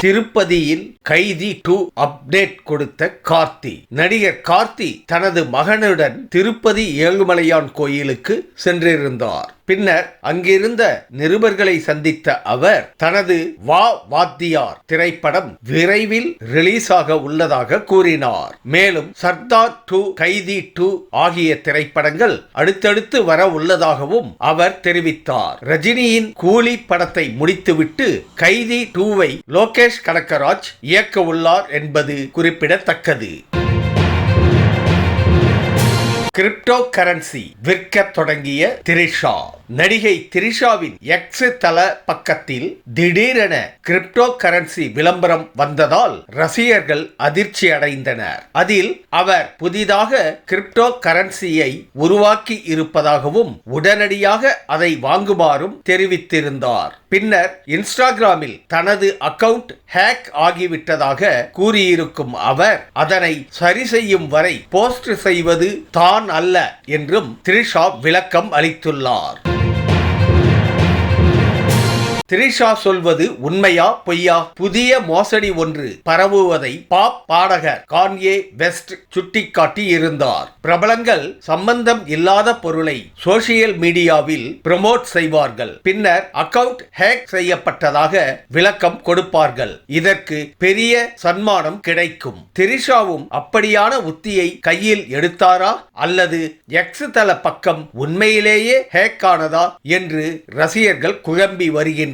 திருப்பதியில் கைதி 2 அப்டேட் கொடுத்த கார்த்தி. நடிகர் கார்த்தி தனது மகனுடன் திருப்பதி ஏழுமலையான் கோயிலுக்கு சென்றிருந்தார். பின்னர் அங்கிருந்த நிருபர்களை சந்தித்த அவர் தனது வா வாத்தியார் திரைப்படம் விரைவில் ரிலீஸ் ஆக உள்ளதாக கூறினார். மேலும் சர்தார் 2, கைதி 2 ஆகிய திரைப்படங்கள் அடுத்தடுத்து வர உள்ளதாகவும் அவர் தெரிவித்தார். ரஜினியின் கூலி படத்தை முடித்துவிட்டு கைதி 2வை லோகேஷ் கனகராஜ் இயக்க உள்ளார் என்பது குறிப்பிடத்தக்கது. கிரிப்டோ கரன்சி விற்க தொடங்கிய திரிஷா. நடிகை திரிஷாவின் எக்ஸ் தள பக்கத்தில் திடீரென கிரிப்டோ கரன்சி விளம்பரம் வந்ததால் ரசிகர்கள் அதிர்ச்சி அடைந்தனர். அதில் அவர் புதிதாக கிரிப்டோ கரன்சியை உருவாக்கி இருப்பதாகவும் உடனடியாக அதை வாங்குமாறும் தெரிவித்திருந்தார். பின்னர் இன்ஸ்டாகிராமில் தனது அக்கவுண்ட் ஹேக் ஆகிவிட்டதாக கூறியிருக்கும் அவர் அதனை சரி செய்யும் வரை போஸ்ட் செய்வது தான் அல்ல என்றும் திரிஷா விளக்கம் அளித்துள்ளார். திரிஷா சொல்வது உண்மையா பொய்யா? புதிய மோசடி ஒன்று பரவுவதை பாப் பாடகர் கான்யே வெஸ்ட் சுட்டிக்காட்டி இருந்தார். பிரபலங்கள் சம்பந்தம் இல்லாத பொருளை சோசியல் மீடியாவில் ப்ரமோட் செய்வார்கள். பின்னர் அக்கவுண்ட் ஹேக் செய்யப்பட்டதாக விளக்கம் கொடுப்பார்கள். இதற்கு பெரிய சன்மானம் கிடைக்கும். திரிஷாவும் அப்படியான உத்தியை கையில் எடுத்தாரா அல்லது எக்ஸ் தள பக்கம் உண்மையிலேயே ஹேக் ஆனதா என்று ரசிகர்கள் குழம்பி வருகின்றனர்.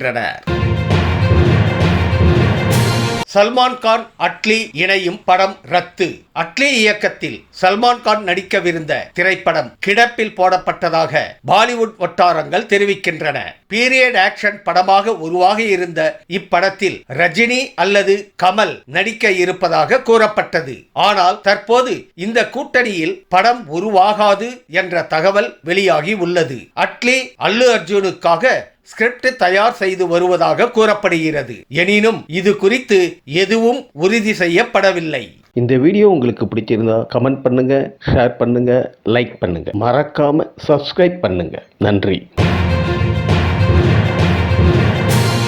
சல்மான் கான் அட்லி இணையும் படம் ரத்து. அட்லி இயக்கத்தில் சல்மான் கான் நடிக்கவிருந்த திரைப்படம் கிடப்பில் போடப்பட்டதாக பாலிவுட் வட்டாரங்கள் தெரிவிக்கின்றன. பீரியட் ஆக்ஷன் படமாக உருவாகி இருந்த இப்படத்தில் ரஜினி அல்லது கமல் நடிக்க இருப்பதாக கூறப்பட்டது. ஆனால் தற்போது இந்த கூட்டணியில் படம் உருவாகாது என்ற தகவல் வெளியாகி உள்ளது. அட்லி அல்லு அர்ஜுனுக்காக ஸ்கிரிப்ட் தயார் செய்து வருவதாக கூறப்படுகிறது. எனினும் இது குறித்து எதுவும் உறுதி செய்யப்படவில்லை. இந்த வீடியோ உங்களுக்கு பிடிச்சிருந்தா கமெண்ட் பண்ணுங்க, ஷேர் பண்ணுங்க, லைக் பண்ணுங்க. மறக்காம சப்ஸ்கிரைப் பண்ணுங்க. நன்றி.